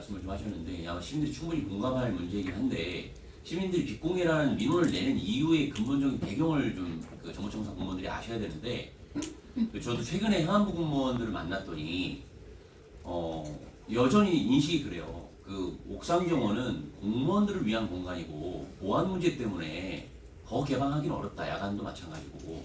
말씀을 좀 하셨는데 아마 시민들이 충분히 공감할 문제이긴 한데 시민들이 빅공개라는 민원을 내는 이유의 근본적인 배경을 좀그 정보청사 공무원들이 아셔야 되는데 저도 최근에 행안부 공무원들을 만났더니 여전히 인식이 그래요. 그 옥상 정원은 공무원들을 위한 공간이고 보안 문제 때문에 더 개방하기는 어렵다. 야간도 마찬가지고.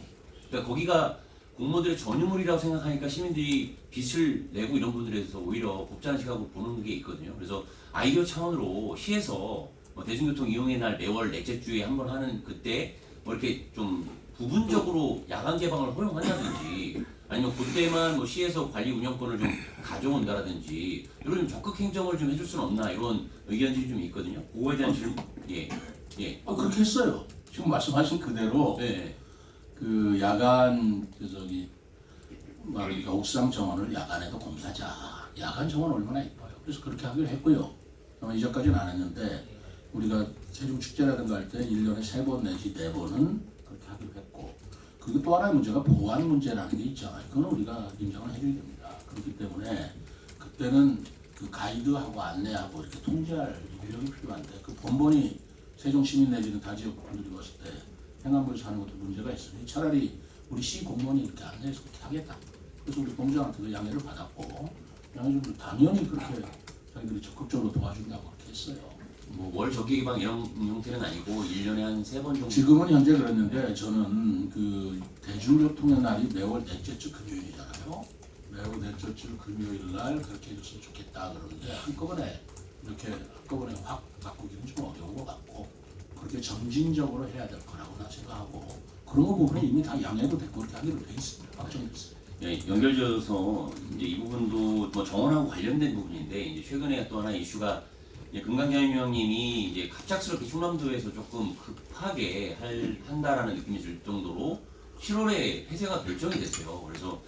그러니까 거기가 공무원들의 전유물이라고 생각하니까 시민들이 빚을 내고 이런 분들에 대해서 오히려 곱잖은 시각으로 보는 게 있거든요. 그래서 아이디어 차원으로 시에서 대중교통 이용의 날 매월 넷째 주에 한 번 하는 그때 이렇게 좀 부분적으로 야간 개방을 허용한다든지 아니면 그때만 시에서 관리 운영권을 좀 가져온다라든지 이런 좀 적극 행정을 좀 해줄 수는 없나 이런 의견들이 좀 있거든요. 그거에 대한 질문. 예. 그렇게 했어요. 지금 말씀하신 그대로 네. 그 야간 말하니까 옥상 정원을 야간에도 공개하자. 야간 정원 얼마나 예뻐요. 그래서 그렇게 하기로 했고요. 아마 이전까지는 안 했는데 우리가 세종 축제라든가 할 때 1년에 3번 내지 4번은 그렇게 하기로 했고 그리고 또 하나의 문제가 보안 문제라는 게 있잖아요. 그건 우리가 인정을 해줘야 됩니다. 그렇기 때문에 그때는 그 가이드하고 안내하고 이렇게 통제할 인력이 필요한데 그 번번이 세종 시민 내지는 다 지역 분들이 왔을 때 행안부에서 하는 것도 문제가 있으니 차라리 우리 시 공무원이 이렇게 안내해서 그렇게 하겠다. 그래서 우리 공장한테도 양해를 받았고 양해를 당연히 그렇게 자기들이 적극적으로 도와준다고 그렇게 했어요. 월 정기 개방 이런 형태는 아니고 1년에 한 3번 정도. 지금은 현재 그랬는데 저는 그 대중교통의 날이 매월 넷째 주 금요일이잖아요. 매월 넷째 주 금요일 날 그렇게 해줬으면 좋겠다 그러는데 한꺼번에 확 바꾸기는 좀 어려운 것 같고 그렇게 점진적으로 해야 될 거라고 나 생각하고 그런 거 부분은 이미 다 양해도 됐고 그렇게 하기로 돼 있습니다. 확정됐어요. 네, 연결져서 이제 이 부분도 정원하고 관련된 부분인데 이제 최근에 또 하나 이슈가 금강경영님이 이제 갑작스럽게 충남도에서 조금 급하게 한다라는 느낌이 들 정도로 7월에 폐쇄가 결정이 됐어요. 그래서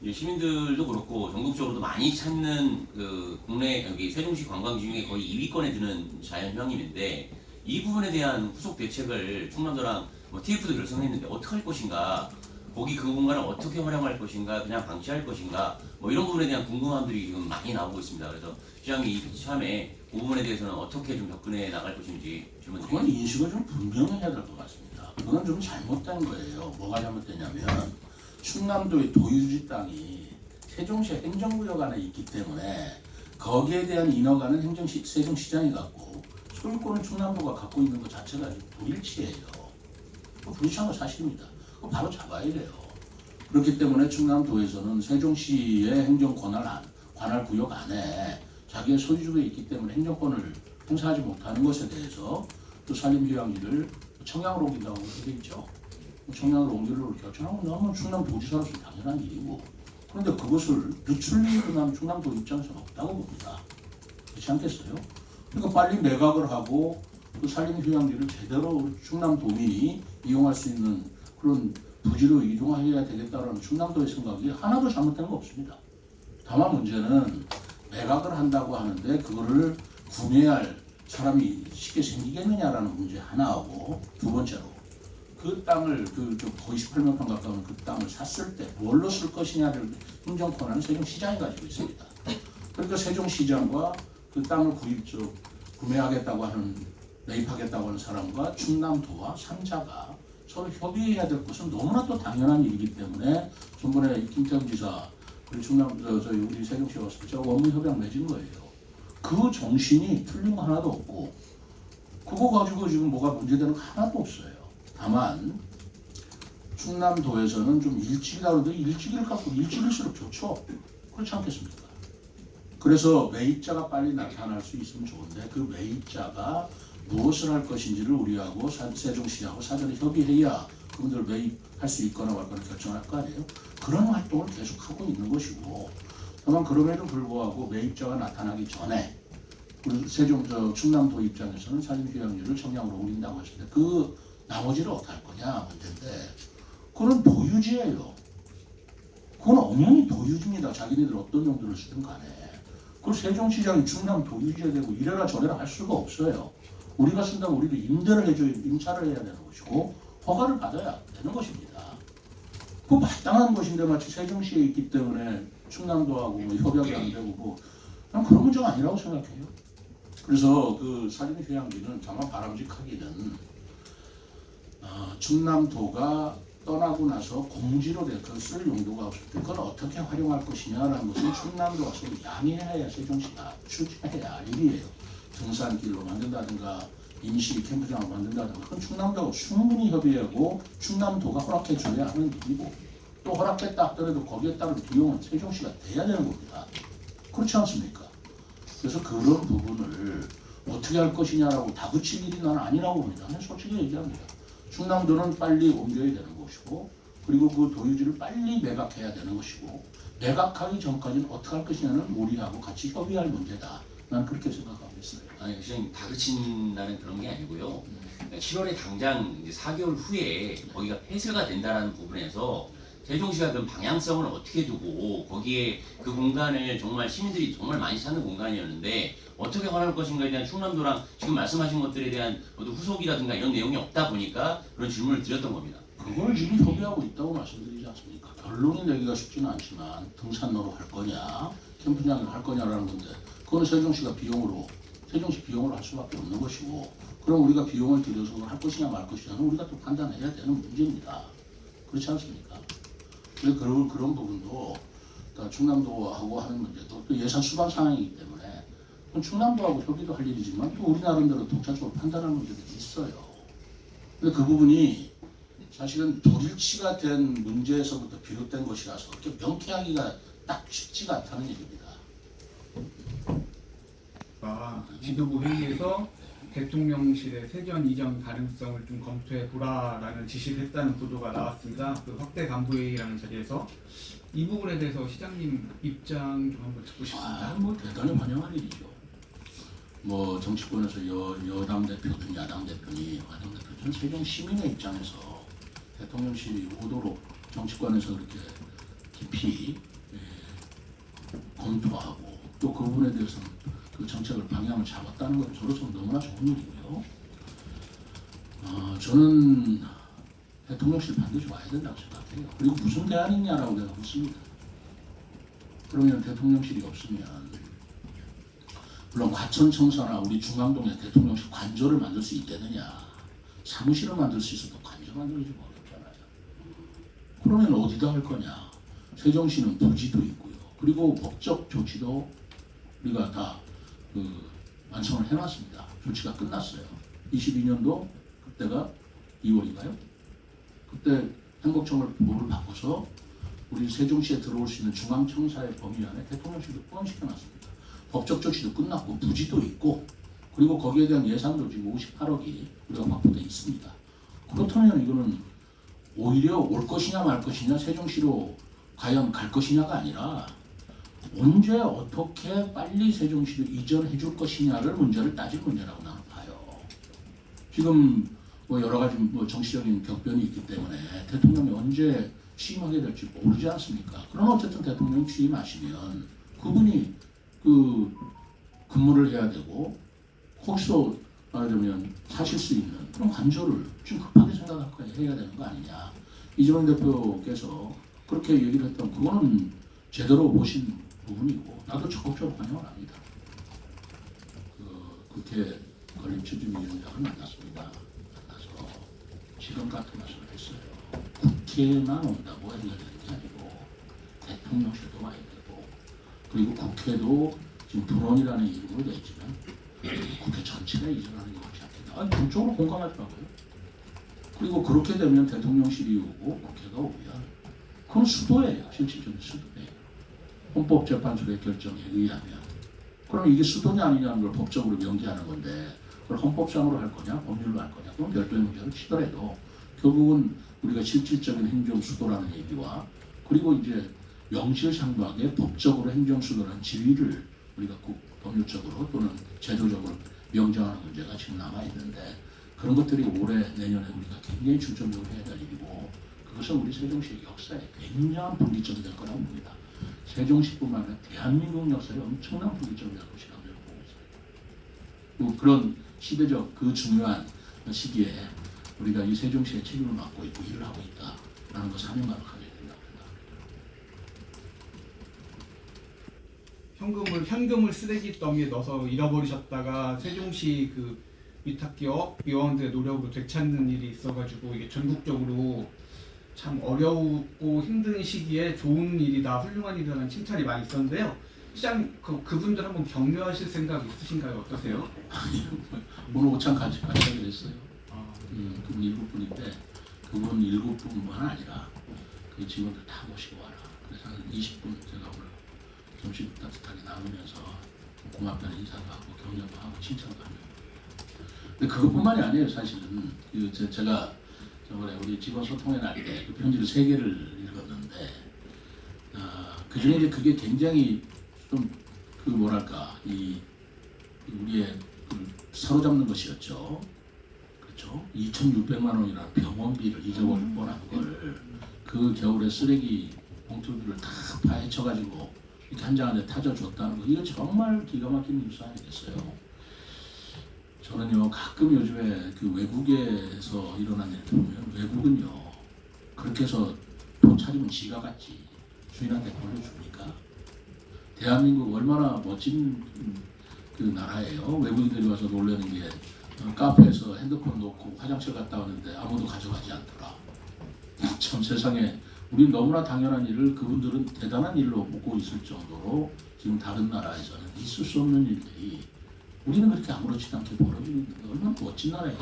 이제 시민들도 그렇고 전국적으로도 많이 찾는 그 국내 여기 세종시 관광지 중에 거의 2위권에 드는 자연휴양림인데 이 부분에 대한 후속 대책을 충남도랑 TF도 결성했는데 어떻게 할 것인가, 거기 그 공간을 어떻게 활용할 것인가, 그냥 방치할 것인가, 이런 부분에 대한 궁금함들이 지금 많이 나오고 있습니다. 그래서 시장이 이참에 그 부분에 대해서는 어떻게 좀 접근해 나갈 것인지 질문 그건 드립니다. 인식을 좀 분명해야 될 것 같습니다. 그건 좀 잘못된 거예요. 뭐가 잘못됐냐면 충남도의 도유지 땅이 세종시 행정구역 안에 있기 때문에 거기에 대한 인허가는 세종시장이 갖고 소유권은 충남도가 갖고 있는 것 자체가 불일치예요. 불일치한 건 사실입니다. 그거 바로 잡아야 돼요. 그렇기 때문에 충남도에서는 세종시의 행정 관할 구역 안에 자기의 소유주가 있기 때문에 행정권을 행사하지 못하는 것에 대해서 또 산림휴양지를 청양으로 옮긴다고 그렇게 돼 있죠. 청양으로 옮기려고 결정하고 나면 충남도지사로서 당연한 일이고 그런데 그것을 늦출리에 난 충남도 입장에서는 없다고 봅니다. 그렇지 않겠어요? 그러니까 빨리 매각을 하고 그 산림휴양지를 제대로 충남도민이 이용할 수 있는 그런 부지로 이동해야 되겠다는 충남도의 생각이 하나도 잘못된 거 없습니다. 다만 문제는 매각을 한다고 하는데 그거를 구매할 사람이 쉽게 생기겠느냐라는 문제 하나하고 두 번째로 그 땅을 거의 18만 평 가까운 그 땅을 샀을 때 뭘로 쓸 것이냐를 행정 권한은 세종시장이 가지고 있습니다. 그러니까 세종시장과 그 땅을 구매하겠다고 하는 매입하겠다고 하는 사람과 충남도와 3자가 서로 협의해야 될 것은 너무나 또 당연한 일이기 때문에 전번에 김태형 지사 우리 우리 세종시에 왔을 때 원무 협약 맺은 거예요. 그 정신이 틀린 거 하나도 없고 그거 가지고 지금 뭐가 문제되는 거 하나도 없어요. 다만 충남도에서는 좀 일찍이라도 일찍일 갖고 일찍일수록 좋죠. 그렇지 않겠습니까? 그래서 매입자가 빨리 나타날 수 있으면 좋은데 그 매입자가 무엇을 할 것인지를 우리하고 세종시하고 사전에 협의해야 그분들 매입할 수 있거나 말거나 결정할 거 아니에요. 그런 활동을 계속하고 있는 것이고 다만 그럼에도 불구하고 매입자가 나타나기 전에 우리 충남도 입장에서는 산림휴양지를 청양으로 옮긴다고 했을 때 그 나머지를 어떻게 할 거냐 문제인데 그건 도유지예요. 그건 엄연히 도유지입니다. 자기네들 어떤 용도를 쓰든 간에. 그 세종시장이 충남 도유지에 대고 이래라 저래라 할 수가 없어요. 우리가 쓴다면 우리도 임차를 해야 되는 것이고 허가를 받아야 되는 것입니다. 그 마땅한 것인데 마치 세종시에 있기 때문에 충남도하고 협약이 안 되고 저는 그런 문제가 아니라고 생각해요. 그래서 그 사진 휴양지는 정말 바람직하기는 충남도가 떠나고 나서 공지로 그 쓸 용도가 없을 때 그걸 어떻게 활용할 것이냐라는 것은 충남도가 좀 양해해야 세종시가 추진해야 할 일이에요. 등산길로 만든다든가 임시 캠프장을 만든다든가 그건 충남도가 충분히 협의하고 충남도가 허락해줘야 하는 일이고 또 허락했다 하더라도 거기에 따른 비용은 세종시가 돼야 되는 겁니다. 그렇지 않습니까? 그래서 그런 부분을 어떻게 할 것이냐라고 다그칠 일이 나는 아니라고 봅니다. 그냥 솔직히 얘기합니다. 충남도는 빨리 옮겨야 되는 것이고 그리고 그 도유지를 빨리 매각해야 되는 것이고 매각하기 전까지는 어떻게 할 것이냐는 우리하고 같이 협의할 문제다. 나는 그렇게 생각하고 있어요. 아니, 그냥 다그친다는 그런 게 아니고요. 7월에 당장 이제 4개월 후에 거기가 폐쇄가 된다는 부분에서 세종시가 그 방향성을 어떻게 두고 거기에 그 공간을 정말 시민들이 정말 많이 찾는 공간이었는데 어떻게 활용할 것인가에 대한 충남도랑 지금 말씀하신 것들에 대한 어떤 후속이라든가 이런 내용이 없다 보니까 그런 질문을 드렸던 겁니다. 그걸 지금 협의하고 있다고 말씀드리지 않습니까? 결론이 내기가 쉽지는 않지만 등산로로 할 거냐 캠프장으로 할 거냐라는 건데 그건 세종시가 세종시 비용으로 할 수밖에 없는 것이고 그럼 우리가 비용을 들여서 할 것이냐 말 것이냐는 우리가 또 판단해야 되는 문제입니다. 그렇지 않습니까? 그래서 그런 부분도 충남도하고 하는 문제도 또 예산 수반 상황이기 때문에 충남도하고 협의도 할 일이지만 또 우리 나름대로 독자적으로 판단할 문제도 있어요. 근데 그 부분이 사실은 불일치가 된 문제에서부터 비롯된 것이라서 그렇게 명쾌하기가 딱 쉽지가 않다는 얘기입니다. 지도부 회의에서 대통령실의 세전 이전 가능성을 좀 검토해 보라라는 지시를 했다는 보도가 나왔습니다. 그 확대 간부회의라는 자리에서 이 부분에 대해서 시장님 입장 좀 한번 듣고 싶습니다. 뭐 대단히 환영할 일이죠. 뭐 정치권에서 여당 대표든 야당 대표니 야당 대표든 세종 시민의 입장에서 대통령실이 오도록 정치권에서 그렇게 깊이 검토하고 또 그 부분에 대해서는 그 정책을 방향을 잡았다는 것 저로서는 너무나 좋은 일이고요. 저는 대통령실 반드시 와야 된다고 생각해요. 그리고 무슨 대안이 있냐라고 내가 묻습니다. 그러면 대통령실이 없으면 물론 과천청사나 우리 중앙동에 대통령실 관저를 만들 수 있겠느냐. 사무실을 만들 수 있어도 관저 만들기 좀 어렵잖아요. 그러면 어디다 할 거냐. 세종시는 부지도 있고요. 그리고 법적 조치도 우리가 다 완성을 해놨습니다. 조치가 끝났어요. 22년도 그때가 2월인가요? 그때 행복청을 보호를 바꿔서 우리 세종시에 들어올 수 있는 중앙청사의 범위 안에 대통령실도 포함시켜놨습니다. 법적 조치도 끝났고 부지도 있고 그리고 거기에 대한 예산도 지금 58억이 우리가 확보되어 있습니다. 그렇다면 이거는 오히려 올 것이냐 말 것이냐 세종시로 과연 갈 것이냐가 아니라 언제 어떻게 빨리 세종시로 이전해 줄 것이냐를 문제를 따질 문제라고 나는 봐요. 지금 뭐 여러 가지 뭐 정치적인 격변이 있기 때문에 대통령이 언제 취임하게 될지 모르지 않습니까? 그러나 어쨌든 대통령이 취임하시면 그분이 근무를 해야 되고 혹시도 말하자면 사실 수 있는 그런 관저를 좀 급하게 생각하고 해야 되는 거 아니냐. 이재명 대표께서 그렇게 얘기를 했던 그거는 제대로 보신 부분이고 나도 적극적으로 환영을 합니다. 국회 건립추진위원장을 만났습니다. 만나서 지금 같은 말씀을 했어요. 국회만 온다고 해결되는 게 아니고 대통령실도 와야 되고 그리고 국회도 지금 분원이라는 이름으로 되어 있지만 국회 전체가 이전하는 게 옳지 않겠나. 전적으로 공감하더라고요. 그리고 그렇게 되면 대통령실이 오고 국회가 오면 그건 수도예요. 실질적인 수도예요. 헌법재판소의 결정에 의하면 그럼 이게 수도냐 아니냐는 걸 법적으로 명기하는 건데 그걸 헌법상으로 할 거냐 법률로 할 거냐 그건 별도의 문제를 치더라도 결국은 우리가 실질적인 행정수도라는 얘기와 그리고 이제 명실상부하게 법적으로 행정수도라는 지위를 우리가 법률적으로 또는 제도적으로 명정하는 문제가 지금 남아있는데 그런 것들이 올해 내년에 우리가 굉장히 중점적으로 해야 될 일이고 그것은 우리 세종시의 역사에 굉장한 분기점이 될 거라고 봅니다. 세종시뿐만 아니라 대한민국 역사에 엄청난 분기점이 될 것이라고 보고 있어요. 뭐 그런 시대적 그 중요한 시기에 우리가 이 세종시의 책임을 맡고 있고 일을 하고 있다라는 것 사명감을 가져야 된다고 생각합니다. 현금을 쓰레기 더미에 넣어서 잃어버리셨다가 세종시 그 위탁기업 요원들의 노력으로 되찾는 일이 있어가지고 이게 전국적으로 참 어려웠고 힘든 시기에 좋은 일이다, 훌륭한 일이라는 칭찬이 많이 있었는데요. 시장 그분들 한번 격려하실 생각 있으신가요? 어떠세요? 오늘 오찬 같이 하기로 했어요. 아, 그분 7분인데 그분 7분만 아니라 그 직원들 다 모시고 와라. 그래서 한 20분 제가 오늘 점심 따뜻하게 나누면서 고맙다는 인사도 하고 격려도 하고 칭찬도 하고. 근데 그것뿐만이 아니에요. 사실은 제가 저번에 우리 직원 소통회 날 때 그 편지를 3개를 읽었는데 그 중에 이제 그게 굉장히 좀 그 뭐랄까 이 우리의 그 사로잡는 것이었죠. 그렇죠. 2,600만 원이라는 병원비를 잊어버릴 뻔한 걸 그 겨울에 쓰레기 봉투들을 다 파헤쳐가지고 이렇게 한 장 안에 타져줬다는 거, 이거 정말 기가 막힌 뉴스 아니겠어요? 저는요 가끔 요즘에 그 외국에서 일어난 일을 보면 외국은요 그렇게 해서 돈 차리면 지가 갔지 주인한테 돌려주니까. 대한민국 얼마나 멋진 그 나라예요. 외국인들이 와서 놀라는 게 카페에서 핸드폰 놓고 화장실 갔다 왔는데 아무도 가져가지 않더라. 참 세상에 우리 너무나 당연한 일을 그분들은 대단한 일로 보고 있을 정도로 지금 다른 나라에서는 있을 수 없는 일들이 우리는 그렇게 아무렇지도 않게 벌어지는 게 얼마나 멋진 나라예요.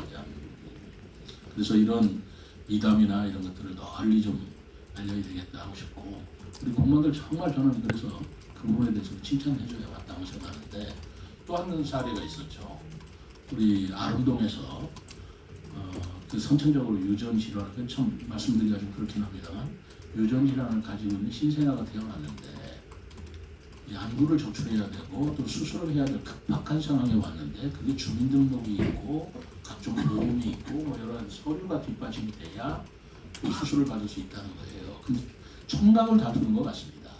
그래서 이런 미담이나 이런 것들을 널리 좀 알려야 되겠다 하고 싶고, 우리 공무원들 정말 저는 그래서 그 부분에 대해서 칭찬해줘야 맞다고 생각하는데, 또 한 사례가 있었죠. 우리 아름동에서 그 선천적으로 유전 질환을 참 말씀드리기가 좀 그렇긴 합니다만 유전 질환을 가지고 있는 신생아가 태어났는데 안구를 조출해야 되고 또 수술을 해야 될 급박한 상황에 왔는데 그게 주민등록이 있고 각종 보험이 있고 뭐 여러 서류가 뒷받침이 돼야 그 수술을 받을 수 있다는 거예요. 근데 청각을 다투는 것 같습니다.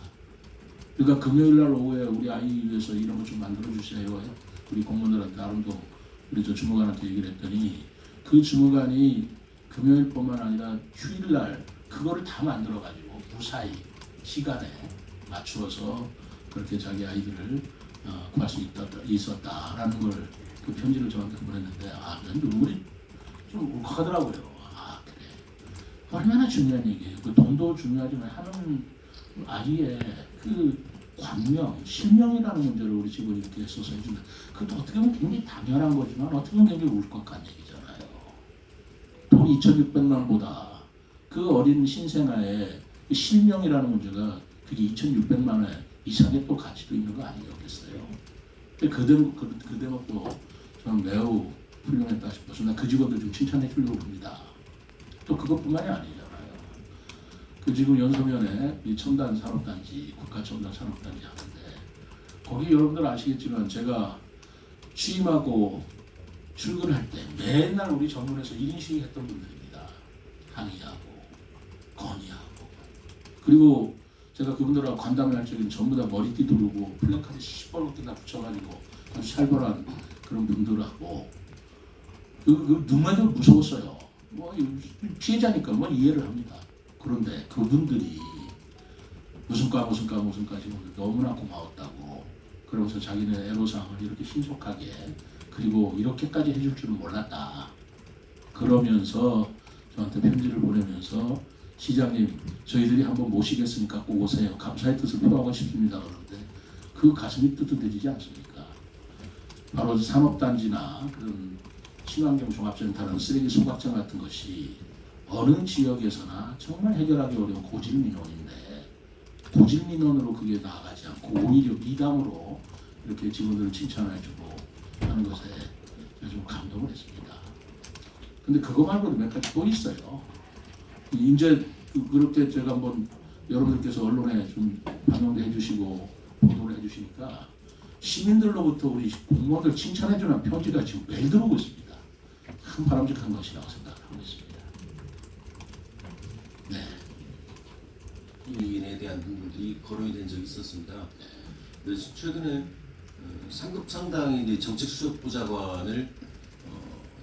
그러니까 금요일 날 오후에 우리 아이 위해서 이런 거 좀 만들어 주세요. 우리 공무원들한테 아름도 우리 저 주무관한테 얘기를 했더니 그 주무관이 금요일뿐만 아니라 휴일날 그거를 다 만들어가지고 무사히 시간에 맞추어서 그렇게 자기 아이들을 구할 수 있었다라는 걸 그 편지를 저한테 보냈는데 눈물이 좀 울컥하더라고요. 그래. 얼마나 중요한 얘기예요. 그 돈도 중요하지만 하는 아이의 그 광명, 실명이라는 문제를 우리 직원이 이렇게 써서 해준다. 그것도 어떻게 보면 굉장히 당연한 거지만 어떻게 보면 굉장히 울컥한 얘기잖아요. 돈 2,600만 원보다 그 어린 신생아의 실명이라는 문제가 그게 2,600만 원 이상의 또 가치도 있는 거 아니겠어요? 그 대목도 저는 매우 훌륭했다 싶어서 나 그 직원들 좀 칭찬해 주려고 합니다. 또 그것뿐만이 아니잖아요. 그 지금 연서면에 이 첨단 산업단지, 국가 첨단 산업단지 하는데 거기 여러분들 아시겠지만 제가 취임하고 출근할 때 맨날 우리 정문에서 1인 시위 했던 분들입니다. 항의하고 건의하고, 그리고 제가 그분들하고 간담회 할 적에는 전부 다 머리띠 두르고 플래카드 시뻘겋게 다 붙여가지고 아주 살벌한 그런 분들하고 눈만 좀 무서웠어요. 뭐 피해자니까 뭐 이해를 합니다. 그런데 그분들이 무슨 과 지금 너무나 고마웠다고 그러면서 자기네 애로사항을 이렇게 신속하게 그리고 이렇게까지 해줄 줄은 몰랐다 그러면서 저한테 편지를 보내면서 시장님 저희들이 한번 모시겠으니까 꼭 오세요. 감사의 뜻을 표하고 싶습니다. 그러는데 그 가슴이 뜨뜻해지지 않습니까? 바로 산업단지나 그런 친환경 종합센터라는 쓰레기 소각장 같은 것이 어느 지역에서나 정말 해결하기 어려운 고질민원인데 고질민원으로 그게 나아가지 않고 오히려 미담으로 이렇게 직원들을 칭찬해주고 하는 것에 제가 좀 감동을 했습니다. 근데 그거 말고도 몇 가지 또 있어요. 이제 그렇게 제가 한번 여러분들께서 언론에 좀 방영도 해주시고 보도를 해주시니까 시민들로부터 우리 공무원들 칭찬해주는 편지가 지금 매일 들어오고 있습니다. 큰 바람직한 것이라고 생각하고 있습니다. 네. 유인에 대한 부분들이 거론이 된 적이 있었습니다. 그래서 최근에 상급 상당히 이제 정책수석부장관을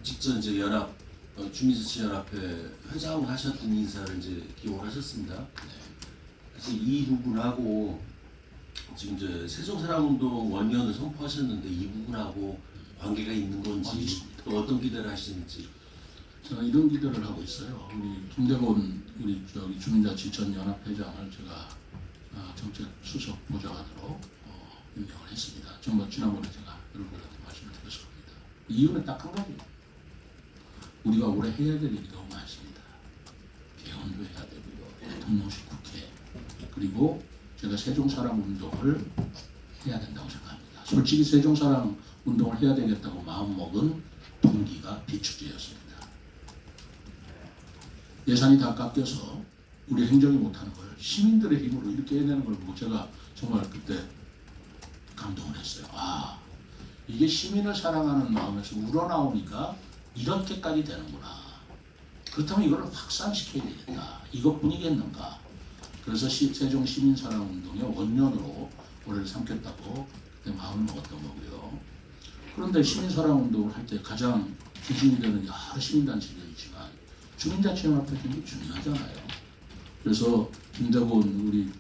직전 이제 연합 주민자치연합회 회장하셨던 인사를 이제 기용을 하셨습니다. 그래서 이 부분하고 지금 이제 세종사랑운동 원년을 선포하셨는데 이 부분하고 관계가 있는 건지 있습니다. 또 어떤 기대를 하시는지. 제가 이런 기대를 하고 있어요. 우리 김대곤 우리 저기 주민자치 전 연합회장을 제가 정책 수석 보좌관으로 임명을 했습니다. 정말 지난번에 제가 여러분들한테 말씀을 드렸을 겁니다. 이유는 딱 한 가지예요. 우리가 올해 해야 될 일이 너무 많습니다. 개헌도 해야 되고요, 대통령실 국회, 그리고 제가 세종사랑운동을 해야 된다고 생각합니다. 솔직히 세종사랑운동을 해야 되겠다고 마음먹은 동기가 비축제였습니다. 예산이 다 깎여서 우리 행정이 못하는 걸 시민들의 힘으로 이렇게 해내는 걸 보고 제가 정말 그때 감동을 했어요. 아, 이게 시민을 사랑하는 마음에서 우러나오니까 이렇게까지 되는구나. 그렇다면 이걸 확산시켜야 되겠다. 이것뿐이겠는가. 그래서 세종 시민사랑운동의 원년으로 올해를 삼겠다고 그때 마음을 먹었던 거고요. 그런데 시민사랑운동을 할 때 가장 중심이 되는 여러 시민단체들이 있지만 주민자치연합회 굉장히 중요하잖아요. 그래서 김대곤 우리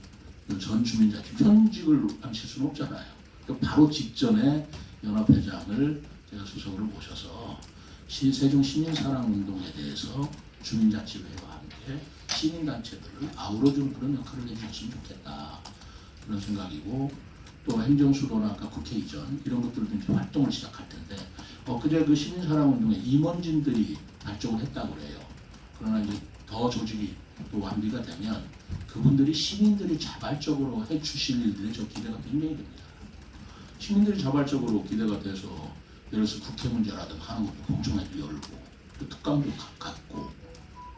전 주민자치 현직을 앉힐 수는 없잖아요. 바로 직전에 연합회장을 제가 수석으로 모셔서 세종 시민사랑운동에 대해서 주민자치회와 함께 시민단체들을 아우러주는 그런 역할을 해주셨으면 좋겠다. 그런 생각이고, 또 행정수도나 아까 국회 이전 이런 것들도 이제 활동을 시작할 텐데 엊그제 그 시민사랑운동에 임원진들이 발족을 했다고 그래요. 그러나 이제 더 조직이 또 완비가 되면 그분들이 시민들이 자발적으로 해주실 일들에 저 기대가 굉장히 됩니다. 시민들이 자발적으로 기대가 돼서 예를 들어서 국회 문제라든 하는 것도 공청회도 열고 또 특감도 갖고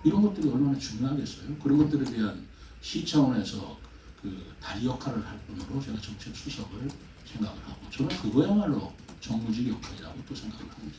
이런 것들이 얼마나 중요하겠어요. 그런 것들에 대한 시 차원에서 그 다리 역할을 할 분으로 제가 정책 수석을 생각을 하고 저는 그거야말로 정무직 역할이라고 또 생각을 합니다.